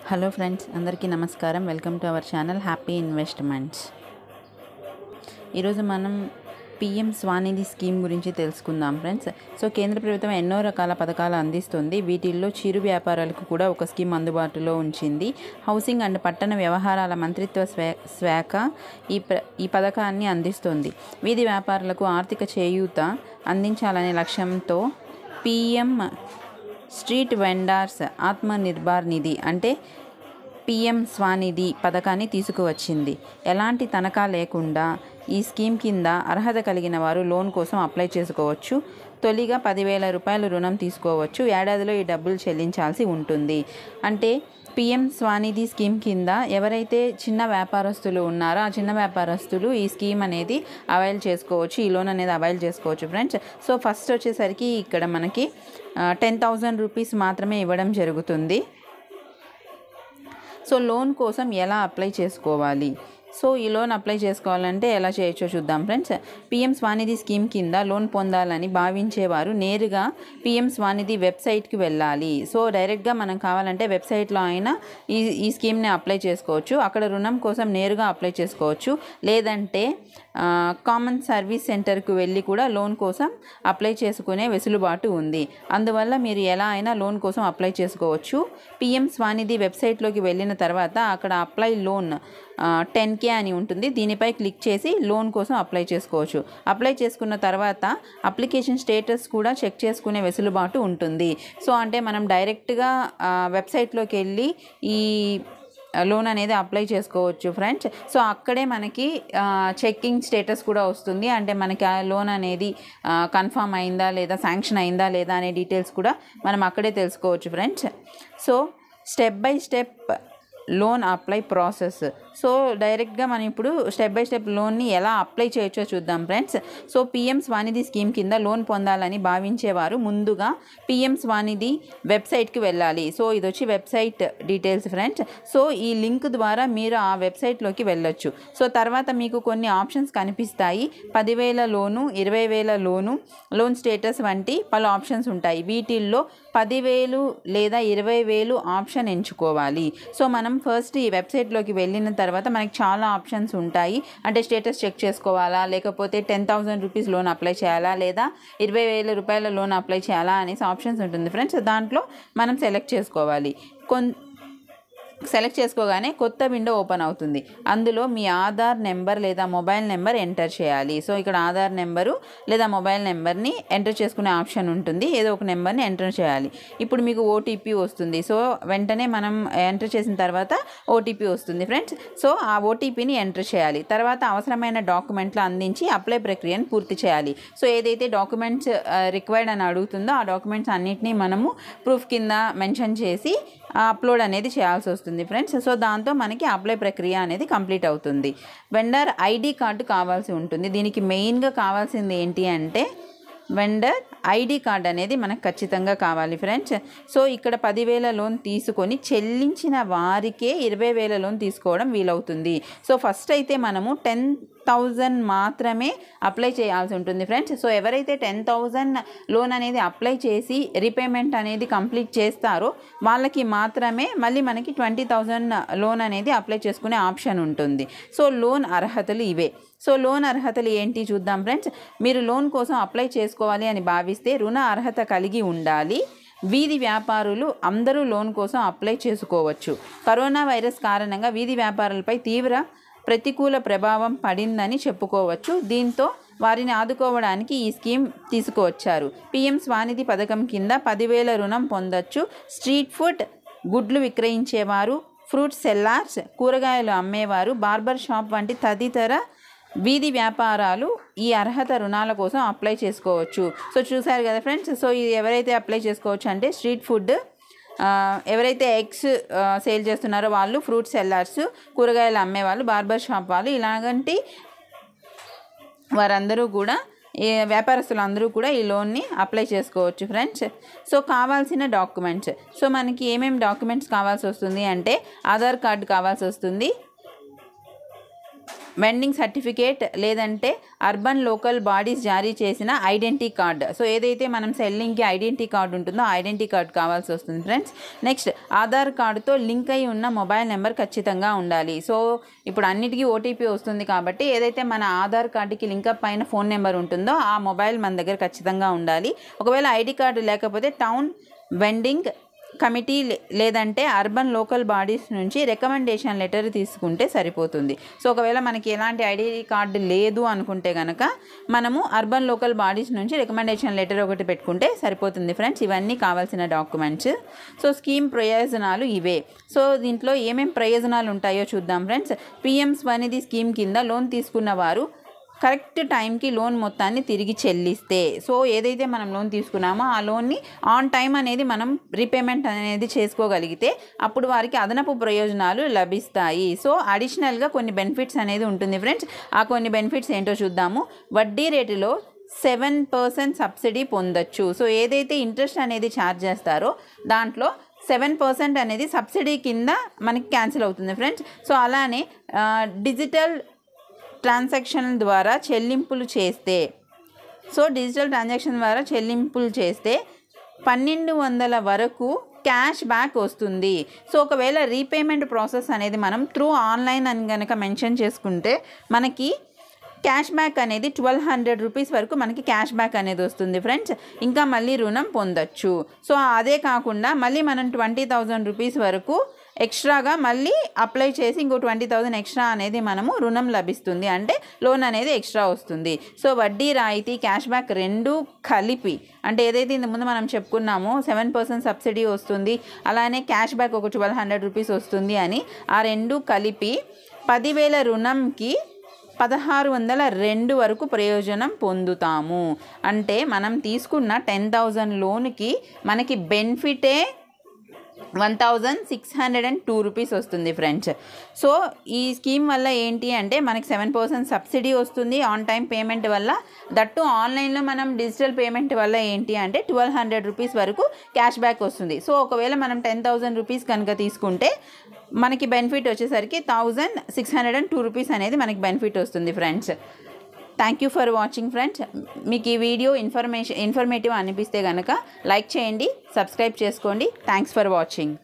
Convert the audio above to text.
Hello friends, అందరికీ నమస్కారం. Welcome to our channel happy investments. ఈరోజు మనం పిఎం స్వానిధి స్కీమ్ గురించి తెలుసుకుందాం ఫ్రెండ్స్. సో కేంద్ర ప్రభుత్వం ఎన్నో రకాల పథకాలు అందిస్తుంది. వీటిల్లో చిరు వ్యాపారాలకు కూడా ఒక స్కీమ్ అందుబాటులో ఉంచింది. హౌసింగ్ అండ్ పట్టణ వ్యవహారాల మంత్రిత్వ శాఖ ఈ పథకాన్ని అందిస్తుంది. వీధి వ్యాపారులకు ఆర్థిక చేయూత అందించాలనే లక్ష్యంతో పిఎం స్ట్రీట్ వెండర్స్ ఆత్మనిర్భర్ నిధి అంటే పిఎం స్వానిధి పథకాన్ని తీసుకువచ్చింది. ఎలాంటి తనఖా లేకుండా ఈ స్కీమ్ కింద అర్హత కలిగిన వారు లోన్ కోసం అప్లై చేసుకోవచ్చు. తొలిగా 10,000 రూపాయలు రుణం తీసుకోవచ్చు. ఏడాదిలో ఈ డబ్బులు చెల్లించాల్సి ఉంటుంది. అంటే పిఎం స్వానిధి స్కీమ్ కింద ఎవరైతే చిన్న వ్యాపారస్తులు ఉన్నారో ఆ చిన్న వ్యాపారస్తులు ఈ స్కీమ్ అనేది అవైల్ చేసుకోవచ్చు, ఈ లోన్ అనేది అవైల్ చేసుకోవచ్చు ఫ్రెండ్స్. సో ఫస్ట్ వచ్చేసరికి ఇక్కడ మనకి 10,000 రూపీస్ మాత్రమే ఇవ్వడం జరుగుతుంది. సో లోన్ కోసం ఎలా అప్లై చేసుకోవాలి? సో ఈ లోన్ అప్లై చేసుకోవాలంటే ఎలా చేయొచ్చో చూద్దాం ఫ్రెండ్స్. పిఎం స్వానిధి స్కీమ్ కింద లోన్ పొందాలని భావించేవారు నేరుగా పిఎం స్వానిధి వెబ్సైట్కి వెళ్ళాలి. సో డైరెక్ట్గా మనం కావాలంటే వెబ్సైట్లో అయినా ఈ స్కీమ్ని అప్లై చేసుకోవచ్చు. అక్కడ రుణం కోసం నేరుగా అప్లై చేసుకోవచ్చు. లేదంటే కామన్ సర్వీస్ సెంటర్కు వెళ్ళి కూడా లోన్ కోసం అప్లై చేసుకునే వెసులుబాటు ఉంది. అందువల్ల మీరు ఎలా అయినా లోన్ కోసం అప్లై చేసుకోవచ్చు. పిఎం స్వానిధి వెబ్సైట్లోకి వెళ్ళిన తర్వాత అక్కడ అప్లై లోన్ 10K అని ఉంటుంది. దీనిపై క్లిక్ చేసి లోన్ కోసం అప్లై చేసుకోవచ్చు. అప్లై చేసుకున్న తర్వాత అప్లికేషన్ స్టేటస్ కూడా చెక్ చేసుకునే వెసులుబాటు ఉంటుంది. సో అంటే మనం డైరెక్ట్గా వెబ్సైట్లోకి వెళ్ళి ఈ లోన్ అనేది అప్లై చేసుకోవచ్చు ఫ్రెండ్స్. సో అక్కడే మనకి చెక్కింగ్ స్టేటస్ కూడా వస్తుంది. అంటే మనకి ఆ లోన్ అనేది కన్ఫర్మ్ అయిందా లేదా, శాంక్షన్ అయిందా లేదా అనే డీటెయిల్స్ కూడా మనం అక్కడే తెలుసుకోవచ్చు friends. So step by step loan apply process. So డైరెక్ట్గా మనం ఇప్పుడు స్టెప్ బై స్టెప్ లోన్ని ఎలా అప్లై చేయొచ్చో చూద్దాం friends. So PM SVANidhi scheme కింద లోన్ పొందాలని భావించేవారు ముందుగా పిఎం స్వానిధి వెబ్సైట్కి వెళ్ళాలి. సో ఇది వచ్చి వెబ్సైట్ డీటెయిల్స్ ఫ్రెండ్స్. సో ఈ లింక్ ద్వారా మీరు ఆ వెబ్సైట్లోకి వెళ్ళొచ్చు. సో తర్వాత మీకు కొన్ని ఆప్షన్స్ కనిపిస్తాయి. 10,000 లోను, 20,000 లోను, లోన్ స్టేటస్ వంటి పలు ఆప్షన్స్ ఉంటాయి. వీటిల్లో 10,000 లేదా 20,000 ఆప్షన్ ఎంచుకోవాలి. సో మనం ఫస్ట్ ఈ వెబ్సైట్లోకి వెళ్ళిన తర్వాత మనకి చాలా ఆప్షన్స్ ఉంటాయి. అంటే స్టేటస్ చెక్ చేసుకోవాలా, లేకపోతే 10,000 రూపీస్ లోన్ అప్లై చేయాలా, లేదా 20,000 రూపాయల లోన్ అప్లై చేయాలా అనేసి ఆప్షన్స్ ఉంటుంది ఫ్రెండ్స్. దాంట్లో మనం సెలెక్ట్ చేసుకోవాలి. సెలెక్ట్ చేసుకోగానే కొత్త విండో ఓపెన్ అవుతుంది. అందులో మీ ఆధార్ నెంబర్ లేదా మొబైల్ నెంబర్ ఎంటర్ చేయాలి. సో ఇక్కడ ఆధార్ నెంబరు లేదా మొబైల్ నెంబర్ని ఎంటర్ చేసుకునే ఆప్షన్ ఉంటుంది. ఏదో ఒక నెంబర్ని ఎంటర్ చేయాలి. ఇప్పుడు మీకు ఓటీపీ వస్తుంది. సో వెంటనే మనం ఎంటర్ చేసిన తర్వాత ఓటీపీ వస్తుంది ఫ్రెండ్స్. సో ఆ ఓటీపీని ఎంటర్ చేయాలి. తర్వాత అవసరమైన డాక్యుమెంట్లు అందించి అప్లై ప్రక్రియను పూర్తి చేయాలి. సో ఏదైతే డాక్యుమెంట్స్ రిక్వైర్డ్ అని అడుగుతుందో ఆ డాక్యుమెంట్స్ అన్నిటినీ మనము ప్రూఫ్ కింద మెన్షన్ చేసి అప్లోడ్ అనేది చేయాల్సి వస్తుంది ఫ్రెండ్స్. సో దాంతో మనకి అప్లై ప్రక్రియ అనేది కంప్లీట్ అవుతుంది. వెండర్ ఐడి కార్డు కావాల్సి ఉంటుంది. దీనికి మెయిన్గా కావాల్సింది ఏంటి అంటే వెండర్ ఐడి కార్డ్ అనేది మనకు ఖచ్చితంగా కావాలి ఫ్రెండ్స్. సో ఇక్కడ 10,000 లోన్ తీసుకొని చెల్లించిన వారికే 20,000 లోన్ తీసుకోవడం వీలవుతుంది. సో ఫస్ట్ అయితే మనము 10,000 మాత్రమే అప్లై చేయాల్సి ఉంటుంది ఫ్రెండ్స్. సో ఎవరైతే 10,000 లోన్ అనేది అప్లై చేసి రీపేమెంట్ అనేది కంప్లీట్ చేస్తారో వాళ్ళకి మాత్రమే మళ్ళీ మనకి 20,000 లోన్ అనేది అప్లై చేసుకునే ఆప్షన్ ఉంటుంది. సో లోన్ అర్హతలు ఇవే. సో లోన్ అర్హతలు ఏంటి చూద్దాం ఫ్రెండ్స్. మీరు లోన్ కోసం అప్లై చేసుకోవాలి అని భావిస్తే రుణ అర్హత కలిగి ఉండాలి. వీధి వ్యాపారులు అందరూ లోన్ కోసం అప్లై చేసుకోవచ్చు. కరోనా వైరస్ కారణంగా వీధి వ్యాపారులపై తీవ్ర ప్రతికూల ప్రభావం పడిందని చెప్పుకోవచ్చు. దీంతో వారిని ఆదుకోవడానికి ఈ స్కీమ్ తీసుకువచ్చారు. పిఎం స్వానిధి పథకం కింద 10,000 రుణం పొందొచ్చు. స్ట్రీట్ ఫుడ్, గుడ్లు విక్రయించేవారు, ఫ్రూట్ సెల్లర్స్, కూరగాయలు అమ్మేవారు, బార్బర్ షాప్ వంటి తదితర వీధి వ్యాపారాలు ఈ అర్హత రుణాల కోసం అప్లై చేసుకోవచ్చు. సో చూసారు కదా ఫ్రెండ్స్. సో ఇది ఎవరైతే అప్లై చేసుకోవచ్చు అంటే స్ట్రీట్ ఫుడ్, ఎవరైతే ఎగ్స్ సేల్ చేస్తున్నారో వాళ్ళు, ఫ్రూట్ సెల్లర్స్, కూరగాయలు అమ్మేవాళ్ళు, బార్బర్ షాప్ వాళ్ళు, ఇలాగంటి వారందరూ కూడా వ్యాపారస్తులు అందరూ కూడా ఈ లోన్ని అప్లై చేసుకోవచ్చు ఫ్రెండ్స్. సో కావాల్సిన డాక్యుమెంట్స్. సో మనకి ఏమేమి డాక్యుమెంట్స్ కావాల్సి వస్తుంది అంటే ఆధార్ కార్డు కావాల్సి వస్తుంది, వెండింగ్ సర్టిఫికేట్ లేదంటే అర్బన్ లోకల్ బాడీస్ జారీ చేసిన ఐడెంటిటీ కార్డ్. సో ఏదైతే మనం సెల్లింగ్కి ఐడెంటిటీ కార్డు ఉంటుందో ఆ ఐడెంటిటీ కార్డ్ కావాల్సి వస్తుంది ఫ్రెండ్స్. నెక్స్ట్ ఆధార్ కార్డుతో లింక్ అయి ఉన్న మొబైల్ నెంబర్ ఖచ్చితంగా ఉండాలి. సో ఇప్పుడు అన్నిటికీ ఓటీపీ వస్తుంది కాబట్టి ఏదైతే మన ఆధార్ కార్డుకి లింకప్ అయిన ఫోన్ నెంబర్ ఉంటుందో ఆ మొబైల్ మన దగ్గర ఖచ్చితంగా ఉండాలి. ఒకవేళ ఐడి కార్డు లేకపోతే టౌన్ వెండింగ్ కమిటీ లేదంటే అర్బన్ లోకల్ బాడీస్ నుంచి రికమెండేషన్ లెటర్ తీసుకుంటే సరిపోతుంది. సో ఒకవేళ మనకి ఎలాంటి ఐడి కార్డు లేదు అనుకుంటే కనుక మనము అర్బన్ లోకల్ బాడీస్ నుంచి రికమెండేషన్ లెటర్ ఒకటి పెట్టుకుంటే సరిపోతుంది ఫ్రెండ్స్. ఇవన్నీ కావాల్సిన డాక్యుమెంట్స్. సో స్కీమ్ ప్రయోజనాలు ఇవే. సో దీంట్లో ఏమేం ప్రయోజనాలు ఉంటాయో చూద్దాం ఫ్రెండ్స్. పిఎం స్వనిధి స్కీమ్ కింద లోన్ తీసుకున్న వారు కరెక్ట్ టైంకి లోన్ మొత్తాన్ని తిరిగి చెల్లిస్తే, సో ఏదైతే మనం లోన్ తీసుకున్నామో ఆ లోన్ని ఆన్ టైం అనేది మనం రీపేమెంట్ అనేది చేసుకోగలిగితే అప్పుడు వారికి అదనపు ప్రయోజనాలు లభిస్తాయి. సో అడిషనల్గా కొన్ని బెనిఫిట్స్ అనేది ఉంటుంది ఫ్రెండ్స్. ఆ కొన్ని బెనిఫిట్స్ ఏంటో చూద్దాము. వడ్డీ రేటులో 7% సబ్సిడీ పొందొచ్చు. సో ఏదైతే ఇంట్రెస్ట్ అనేది ఛార్జ్ చేస్తారో దాంట్లో 7% అనేది సబ్సిడీ కింద మనకి క్యాన్సిల్ అవుతుంది ఫ్రెండ్స్. సో అలానే డిజిటల్ ట్రాన్సాక్షన్ ద్వారా చెల్లింపులు చేస్తే, సో డిజిటల్ ట్రాన్సాక్షన్ ద్వారా చెల్లింపులు చేస్తే 1200 వరకు క్యాష్ బ్యాక్ వస్తుంది. సో ఒకవేళ రీపేమెంట్ ప్రాసెస్ అనేది మనం త్రూ ఆన్లైన్ అని కనుక మెన్షన్ చేసుకుంటే మనకి క్యాష్ బ్యాక్ అనేది 1200 రూపీస్ వరకు మనకి క్యాష్ బ్యాక్ అనేది వస్తుంది ఫ్రెండ్స్. ఇంకా మళ్ళీ రుణం పొందొచ్చు. సో అదే కాకుండా మళ్ళీ మనం 20,000 రూపీస్ వరకు ఎక్స్ట్రాగా మళ్ళీ అప్లై చేసి ఇంకో 20,000 ఎక్స్ట్రా అనేది మనము రుణం లభిస్తుంది, అంటే లోన్ అనేది ఎక్స్ట్రా వస్తుంది. సో వడ్డీ రాయితీ క్యాష్ బ్యాక్ రెండు కలిపి, అంటే ఏదైతే ఇంతకుముందు మనం చెప్పుకున్నామో 7% సబ్సిడీ వస్తుంది, అలానే క్యాష్ బ్యాక్ ఒక 1200 రూపీస్ వస్తుంది అని, ఆ రెండు కలిపి 10,000 రుణంకి 1602 వరకు ప్రయోజనం పొందుతాము. అంటే మనం తీసుకున్న 10,000 లోన్కి మనకి బెనిఫిటే 1,602 రూపీస్ వస్తుంది ఫ్రెండ్స్. సో ఈ స్కీమ్ వల్ల ఏంటి అంటే మనకి 7% సబ్సిడీ వస్తుంది ఆన్ టైం పేమెంట్ వల్ల. దట్టు ఆన్లైన్లో మనం డిజిటల్ పేమెంట్ వల్ల ఏంటి అంటే 1,200 రూపీస్ వరకు క్యాష్ బ్యాక్ వస్తుంది. సో ఒకవేళ మనం 10,000 రూపీస్ కనుక తీసుకుంటే మనకి బెనిఫిట్ వచ్చేసరికి 1,602 రూపీస్ అనేది మనకి బెనిఫిట్ వస్తుంది friends. Thank you for watching friends. మీకు ఈ వీడియో ఇన్ఫర్మేటివ్ అనిపిస్తే కనుక లైక్ చేయండి, సబ్స్క్రైబ్ చేసుకోండి. Thanks for watching.